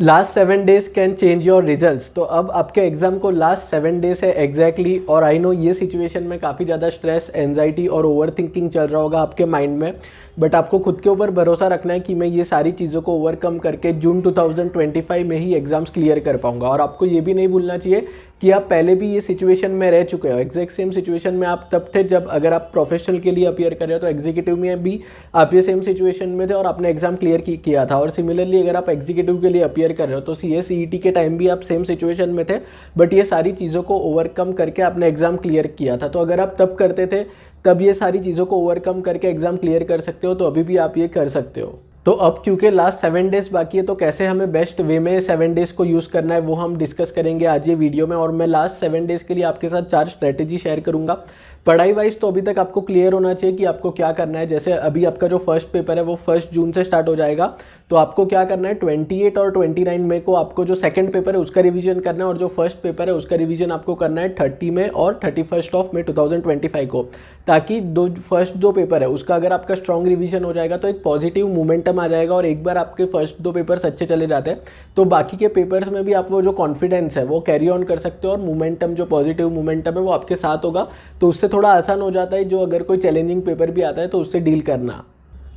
Last 7 days can change your results. तो अब आपके एग्जाम को लास्ट 7 डेज है एग्जैक्टली और आई नो ये सिचुएशन में काफ़ी ज़्यादा स्ट्रेस, एंजाइटी और ओवर थिंकिंग चल रहा होगा आपके माइंड में, बट आपको खुद के ऊपर भरोसा रखना है कि मैं ये सारी चीज़ों को ओवरकम करके जून 2025 में ही एग्जाम्स क्लियर कर पाऊंगा। और आपको ये भी नहीं भूलना चाहिए कि आप पहले भी ये सिचुएशन में रह चुके हो। एग्जैक्ट सेम सिचुएशन में आप तब थे जब अगर आप प्रोफेशनल के लिए अपीयर कर रहे हो, तो एग्जीक्यूटिव में भी आप ये सेम सिचुएशन में थे और आपने एग्जाम क्लियर किया था। और सिमिलरली अगर आप एग्जीक्यूटिव के लिए अपीयर कर रहे हो तो सीए सीईटी के टाइम भी आप सेम सिचुएशन में थे, बट ये सारी चीज़ों को ओवरकम करके आपने एग्जाम क्लियर किया था। तो अगर आप तब करते थे, तब ये सारी चीज़ों को ओवरकम करके एग्जाम क्लियर कर सकते हो, तो अभी भी आप ये कर सकते हो। तो अब क्योंकि लास्ट 7 डेज बाकी है, तो कैसे हमें बेस्ट वे में 7 डेज को यूज़ करना है वो हम डिस्कस करेंगे आज ये वीडियो में। और मैं लास्ट 7 डेज के लिए आपके साथ 4 स्ट्रेटेजी शेयर करूंगा। पढ़ाई वाइज तो अभी तक आपको क्लियर होना चाहिए कि आपको क्या करना है। जैसे अभी आपका जो फर्स्ट पेपर है वो 1 जून से स्टार्ट हो जाएगा, तो आपको क्या करना है 28 और 29 मई को आपको जो सेकंड पेपर है उसका रिवीजन करना है, और जो फर्स्ट पेपर है उसका रिवीजन आपको करना है 30 में और 31 मई 2025 को, ताकि फर्स्ट दो पेपर है उसका अगर आपका स्ट्रॉन्ग रिवीजन हो जाएगा तो एक पॉजिटिव मोमेंटम आ जाएगा। और एक बार आपके फर्स्ट 2 पेपर्स अच्छे चले जाते हैं तो बाकी के पेपर्स में भी आप वो जो कॉन्फिडेंस है वो कैरी ऑन कर सकते हो, और मोमेंटम जो पॉजिटिव मोमेंटम है वो आपके साथ होगा, तो उससे थोड़ा आसान हो जाता है जो अगर कोई चैलेंजिंग पेपर भी आता है तो उससे डील करना।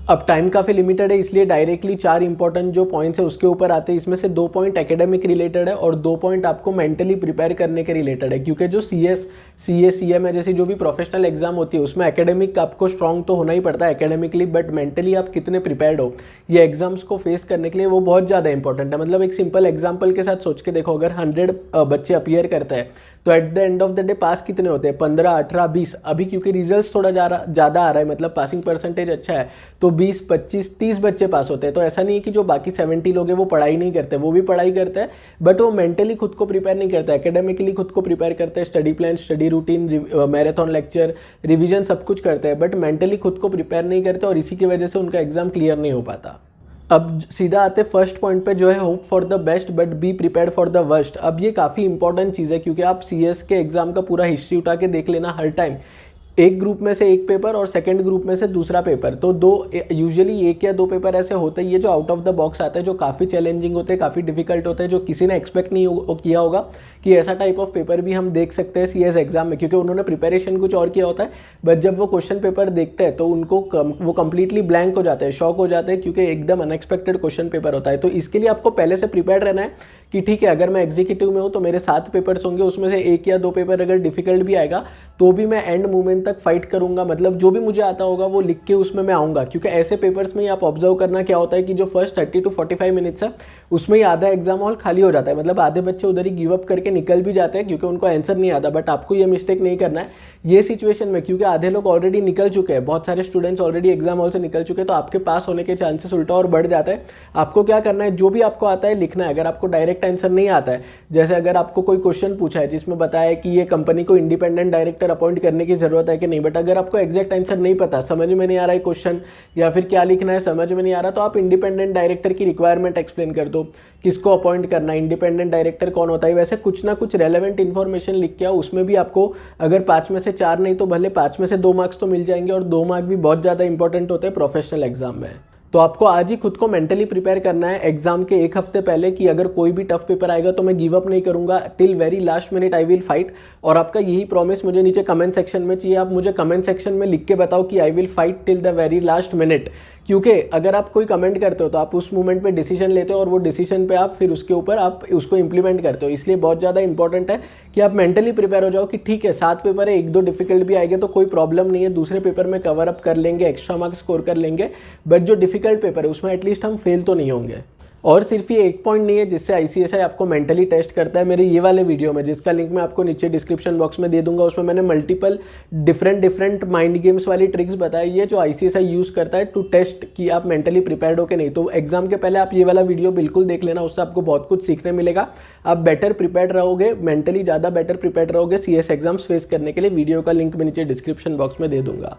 अब टाइम काफ़ी लिमिटेड है, इसलिए डायरेक्टली 4 इंपॉर्टेंट जो पॉइंट्स है उसके ऊपर आते हैं। इसमें से 2 पॉइंट एकेडमिक रिलेटेड है और 2 पॉइंट आपको मेंटली प्रिपेयर करने के रिलेटेड है, क्योंकि जो सीएस सीए सीएम है जैसी जो भी प्रोफेशनल एग्जाम होती है उसमें एकेडमिक आपको स्ट्रांग तो होना ही पड़ता है एकेडमिकली, बट मेंटली आप कितने प्रिपेयर्ड हो ये एग्जाम्स को फेस करने के लिए वो बहुत ज़्यादा इंपॉर्टेंट है। मतलब एक सिंपल एग्जाम्पल के साथ सोच के देखो, अगर 100 बच्चे अपीयर करते हैं तो at the end of the day pass कितने होते हैं 15, 18, 20। अभी क्योंकि रिजल्ट्स थोड़ा ज़्यादा आ रहा है, मतलब पासिंग परसेंटेज अच्छा है, तो 20, 25, 30 बच्चे पास होते हैं। तो ऐसा नहीं है कि जो बाकी 70 लोग हैं वो पढ़ाई नहीं करते, वो भी पढ़ाई करते हैं, बट वो मेंटली खुद को प्रिपेयर नहीं करते, एकेडमिकली खुद को प्रिपेयर करते हैं, study plan, study routine, marathon lecture, revision सब कुछ करते हैं, बट मेंटली खुद को प्रिपेयर नहीं करते, और इसी की वजह से उनका एग्जाम क्लियर नहीं हो पाता। अब सीधा आते फर्स्ट पॉइंट पे जो है hope for the best but be prepared for the worst. अब ये काफ़ी इंपॉर्टेंट चीज़ है, क्योंकि आप सीएस के एग्जाम का पूरा हिस्ट्री उठा के देख लेना, हर टाइम एक ग्रुप में से एक पेपर और सेकंड ग्रुप में से दूसरा पेपर, तो यूजुअली 1 या 2 पेपर ऐसे होते ही है जो आउट ऑफ द बॉक्स आते हैं, जो काफ़ी चैलेंजिंग होते हैं, काफ़ी डिफिकल्ट होते हैं, जो किसी ने एक्सपेक्ट नहीं किया होगा कि ऐसा टाइप ऑफ पेपर भी हम देख सकते हैं सीएस एग्जाम में, क्योंकि उन्होंने प्रिपरेशन कुछ और किया होता है, बट जब वो क्वेश्चन पेपर देखते हैं तो उनको वो कंप्लीटली ब्लैंक हो जाते हैं, शॉक हो जाते हैं, क्योंकि एकदम अनएक्सपेक्टेड क्वेश्चन पेपर होता है। तो इसके लिए आपको पहले से प्रिपेयर रहना है कि ठीक है, अगर मैं एग्जीक्यूटिव में हूँ तो मेरे 7 पेपर्स होंगे, उसमें से 1 या 2 पेपर अगर डिफिकल्ट भी आएगा तो भी मैं एंड मोमेंट तक फाइट करूंगा, मतलब जो भी मुझे आता होगा वो लिख के उसमें मैं आऊँगा। क्योंकि ऐसे पेपर्स में ही आप ऑब्जर्व करना क्या होता है कि जो फर्स्ट 30 to 45 मिनट्स है उसमें ही आधा एग्जाम हॉल खाली हो जाता है, मतलब आधे बच्चे उधर ही गिव अप करके निकल भी जाते हैं क्योंकि उनको आंसर नहीं आता। बट आपको ये मिस्टेक नहीं करना है ये सिचुएशन में, क्योंकि आधे लोग ऑलरेडी निकल चुके हैं, बहुत सारे स्टूडेंट्स ऑलरेडी एग्जाम हॉल से निकल चुके हैं, तो आपके पास होने के चांसेस उल्टा और बढ़ जाता है। आपको क्या करना है, जो भी आपको आता है लिखना है। अगर आपको डायरेक्ट आंसर नहीं आता है, जैसे अगर आपको कोई क्वेश्चन पूछा है जिसमें बताया कि ये कंपनी को इंडिपेंडेंट डायरेक्टर अपॉइंट करने की जरूरत है कि नहीं, बट अगर आपको एग्जैक्ट आंसर नहीं पता, समझ में नहीं आ रहा है क्वेश्चन या फिर क्या लिखना है समझ में नहीं आ रहा, तो आप इंडिपेंडेंट डायरेक्टर की रिक्वायरमेंट एक्सप्लेन कर दो, किसको अपॉइंट करना है, इंडिपेंडेंट डायरेक्टर कौन होता है, वैसे कुछ ना कुछ रेलेवेंट इन्फॉर्मेशन लिख के आओ। उसमें भी आपको अगर 5 में से 4 नहीं तो भले 5 में से 2 मार्क्स तो मिल जाएंगे, और 2 मार्क भी बहुत ज़्यादा इंपॉर्टेंट होते हैं प्रोफेशनल एग्जाम में। तो आपको आज ही खुद को मेंटली प्रिपेयर करना है एग्जाम के 1 हफ्ते पहले कि अगर कोई भी टफ पेपर आएगा तो मैं गिव अप नहीं करूंगा, till very last minute I will fight. और आपका यही प्रॉमिस मुझे नीचे कमेंट सेक्शन में चाहिए, आप मुझे कमेंट सेक्शन में लिख के बताओ कि I will fight till the very last minute. क्योंकि अगर आप कोई कमेंट करते हो तो आप उस मोमेंट पे डिसीजन लेते हो, और वो डिसीजन पे आप फिर उसके ऊपर आप उसको इंप्लीमेंट करते हो। इसलिए बहुत ज़्यादा इंपॉर्टेंट है कि आप मेंटली प्रिपेयर हो जाओ कि ठीक है 7 पेपर है, 1-2 डिफिकल्ट भी आएंगे तो कोई प्रॉब्लम नहीं है, दूसरे पेपर में कवर अप कर लेंगे, एक्स्ट्रा मार्क्स स्कोर कर लेंगे, बट जो डिफिकल्ट पेपर है उसमें एटलीस्ट हम फेल तो नहीं होंगे। और सिर्फ ये एक पॉइंट नहीं है जिससे आईसीएसआई आपको मेंटली टेस्ट करता है। मेरे ये वाले वीडियो में, जिसका लिंक मैं आपको नीचे डिस्क्रिप्शन बॉक्स में दे दूंगा, उसमें मैंने मल्टीपल डिफरेंट माइंड गेम्स वाली ट्रिक्स बताई है जो आईसीएसआई यूज़ करता है टू टेस्ट कि आप मेंटली प्रिपेयर्ड हो कि नहीं। तो एग्जाम के पहले आप ये वाला वीडियो बिल्कुल देख लेना, उससे आपको बहुत कुछ सीखने मिलेगा। आप बेटर प्रिपेयर्ड रहोगे, मेंटली ज़्यादा बेटर प्रिपेयर्ड रहोगे सीएस एग्जाम्स फेस करने के लिए। वीडियो का लिंक मैं नीचे डिस्क्रिप्शन बॉक्स में दे दूंगा।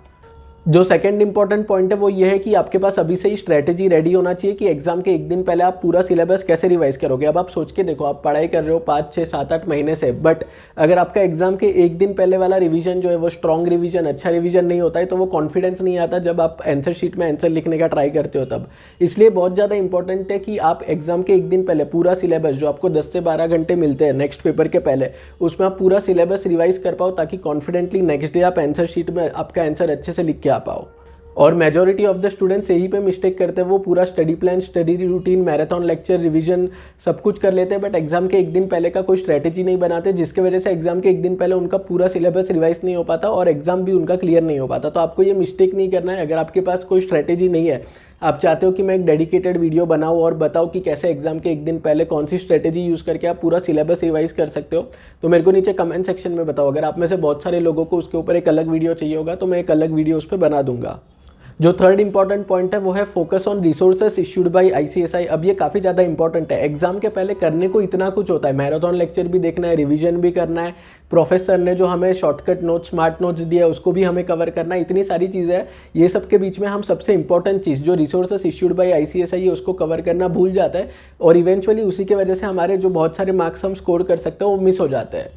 जो सेकंड इंपॉर्टेंट पॉइंट है वो ये है कि आपके पास अभी से ही स्ट्रैटेजी रेडी होना चाहिए कि एग्जाम के एक दिन पहले आप पूरा सिलेबस कैसे रिवाइज करोगे। अब आप सोच के देखो, आप पढ़ाई कर रहे हो 5, 6, 7, 8 महीने से, बट अगर आपका एग्जाम के एक दिन पहले वाला रिवीजन जो है वो स्ट्रॉन्ग रिवीजन, अच्छा रिवीजन नहीं होता है, तो वो कॉन्फिडेंस नहीं आता जब आप आंसर शीट में आंसर लिखने का ट्राई करते हो तब। इसलिए बहुत ज़्यादा इंपॉर्टेंट है कि आप एग्जाम के एक दिन पहले पूरा सिलेबस जो आपको 10 से 12 घंटे मिलते हैं नेक्स्ट पेपर के पहले, उसमें आप पूरा सिलेबस रिवाइज कर पाओ, ताकि कॉन्फिडेंटली नेक्स्ट डे आप आंसर शीट में आपका आंसर अच्छे से लिख के आ पाओ। और मेजॉरिटी ऑफ द स्टूडेंट्स यही पे मिस्टेक करते हैं, वो पूरा study plan, study routine, marathon lecture, revision सब कुछ कर लेते हैं, बट एग्जाम के एक दिन पहले का कोई स्ट्रैटेजी नहीं बनाते, जिसकी वजह से एग्जाम के एक दिन पहले उनका पूरा सिलेबस रिवाइज नहीं हो पाता और एग्जाम भी उनका क्लियर नहीं हो पाता। तो आपको ये मिस्टेक नहीं करना है। अगर आपके पास कोई स्ट्रैटेजी नहीं है, आप चाहते हो कि मैं एक डेडिकेटेड वीडियो बनाऊं और बताऊं कि कैसे एग्जाम के एक दिन पहले कौन सी स्ट्रैटेजी यूज़ करके आप पूरा सिलेबस रिवाइज कर सकते हो, तो मेरे को नीचे कमेंट सेक्शन में बताओ। अगर आप में से बहुत सारे लोगों को उसके ऊपर एक अलग वीडियो चाहिए होगा तो मैं एक अलग वीडियो उस पर बना दूंगा। जो थर्ड इंपॉर्टेंट पॉइंट है वो है focus on resources issued by ICSI. अब ये काफ़ी ज़्यादा इंपॉर्टेंट है। एग्जाम के पहले करने को इतना कुछ होता है, मैराथन लेक्चर भी देखना है, रिवीजन भी करना है, प्रोफेसर ने जो हमें शॉर्टकट नोट्स, स्मार्ट नोट्स दिया है उसको भी हमें कवर करना है, इतनी सारी चीज़ें हैं। ये सब के बीच में हम सबसे इंपॉर्टेंट चीज़ जो रिसोर्सेस इश्यूड बाय आईसीएसआई है उसको कवर करना भूल जाता है, और इवेंचुअली उसी की वजह से हमारे जो बहुत सारे मार्क्स हम स्कोर कर सकते हैं वो मिस हो जाते हैं।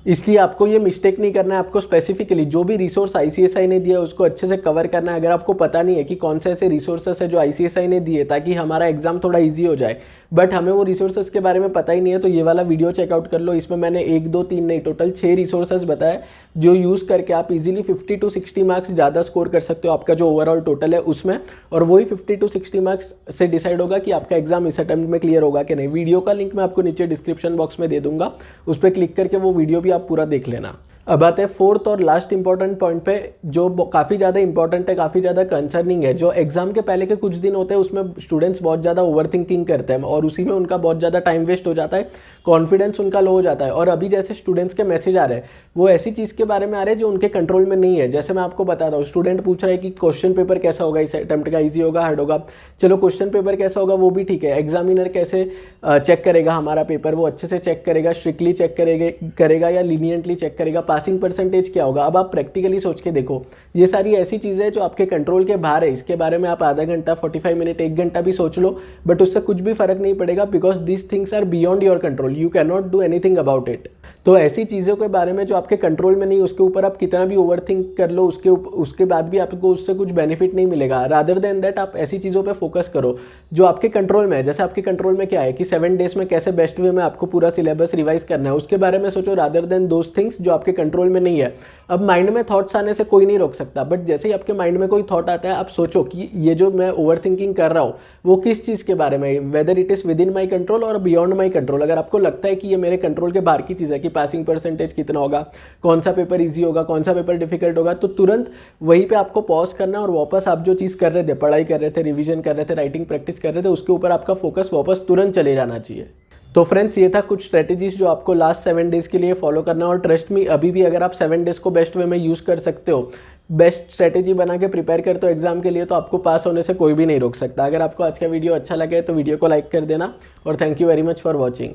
इसलिए आपको ये मिस्टेक नहीं करना है। आपको स्पेसिफिकली जो भी रिसोर्स आईसीएसआई ने दिया है उसको अच्छे से कवर करना है। अगर आपको पता नहीं है कि कौन से ऐसे रिसोर्सेस है जो आईसीएसआई ने दिए ताकि हमारा एग्जाम थोड़ा इजी हो जाए, बट हमें वो रिसोर्सेज के बारे में पता ही नहीं है, तो ये वाला वीडियो चेकआउट कर लो। इसमें मैंने 1, 2, 3 नहीं, टोटल 6 रिसोर्सेज बताए जो यूज़ करके आप इजीली 50 to 60 मार्क्स ज़्यादा स्कोर कर सकते हो आपका जो ओवरऑल टोटल है उसमें, और वही 50 to 60 मार्क्स से डिसाइड होगा कि आपका एग्जाम इस अटेम्प्ट में क्लियर होगा कि नहीं। वीडियो का लिंक मैं आपको नीचे डिस्क्रिप्शन बॉक्स में दे दूंगा, उस पर क्लिक करके वो वीडियो भी आप पूरा देख लेना। अब आते हैं फोर्थ और लास्ट इंपॉर्टेंट पॉइंट पे, जो काफ़ी ज़्यादा इंपॉर्टेंट है, काफ़ी ज़्यादा कंसर्निंग है। जो एग्जाम के पहले के कुछ दिन होते हैं उसमें स्टूडेंट्स बहुत ज़्यादा ओवर थिंकिंग करते हैं और उसी में उनका बहुत ज़्यादा टाइम वेस्ट हो जाता है, कॉन्फिडेंस उनका लो हो जाता है। और अभी जैसे स्टूडेंट्स के मैसेज आ रहे हैं वो ऐसी चीज़ के बारे में आ रहे हैं जो उनके कंट्रोल में नहीं है। जैसे मैं आपको बताता हूँ, स्टूडेंट पूछ रहा है कि क्वेश्चन पेपर कैसा होगा इस अटेम्प्ट का, ईजी होगा, हार्ड होगा। चलो क्वेश्चन पेपर कैसा होगा वो भी ठीक है, एग्जामिनर कैसे चेक करेगा हमारा पेपर, वो अच्छे से चेक करेगा, स्ट्रिक्टली चेक करेगा या लीनियंटली चेक करेगा, पासिंग परसेंटेज क्या होगा। अब आप प्रैक्टिकली सोच के देखो, ये सारी ऐसी चीज़ें हैं जो आपके कंट्रोल के बाहर है। इसके बारे में आप आधा घंटा, 45 मिनट, 1 घंटा भी सोच लो, बट उससे कुछ भी फर्क नहीं पड़ेगा, because this things are beyond your control, you can not do anything about it. तो ऐसी चीज़ों के बारे में जो आपके कंट्रोल में नहीं, उसके ऊपर आप कितना भी ओवरथिंक कर लो, उसके बाद भी आपको उससे कुछ बेनिफिट नहीं मिलेगा। रादर देन दैट आप ऐसी चीज़ों पे फोकस करो जो आपके कंट्रोल में है। जैसे आपके कंट्रोल में क्या है कि 7 डेज में कैसे बेस्ट वे में आपको पूरा सिलेबस रिवाइज करना है, उसके बारे में सोचो, रादर देन दोज थिंग्स जो आपके कंट्रोल में नहीं है। अब माइंड में थॉट्स आने से कोई नहीं रोक सकता, बट जैसे ही आपके माइंड में कोई थॉट आता है आप सोचो कि ये जो मैं ओवर थिंकिंग कर रहा हूँ वो किस चीज़ के बारे में, whether it is with in my control और बियॉन्ड माई कंट्रोल। अगर आपको लगता है कि ये मेरे कंट्रोल के बाहर की चीज़ है, कि पासिंग परसेंटेज कितना होगा, कौन सा पेपर ईजी होगा, कौन सा पेपर डिफिकल्ट होगा, तो तुरंत वहीं पे आपको पॉज करना और वापस आप जो चीज़ कर रहे थे, पढ़ाई कर रहे थे, रिवीजन कर रहे थे, राइटिंग प्रैक्टिस कर रहे थे, उसके ऊपर आपका फोकस वापस तुरंत चले जाना चाहिए। तो फ्रेंड्स, ये था कुछ स्ट्रेटेजीज जो आपको लास्ट 7 डेज के लिए फॉलो करना है। और ट्रस्ट मी, अभी भी अगर आप 7 डेज को बेस्ट वे में यूज़ कर सकते हो, बेस्ट स्ट्रेटेजी बना के प्रिपेयर करते हो एग्जाम के लिए, तो आपको पास होने से कोई भी नहीं रोक सकता। अगर आपको आज का वीडियो अच्छा लगे तो वीडियो को लाइक कर देना, और thank you very much for watching.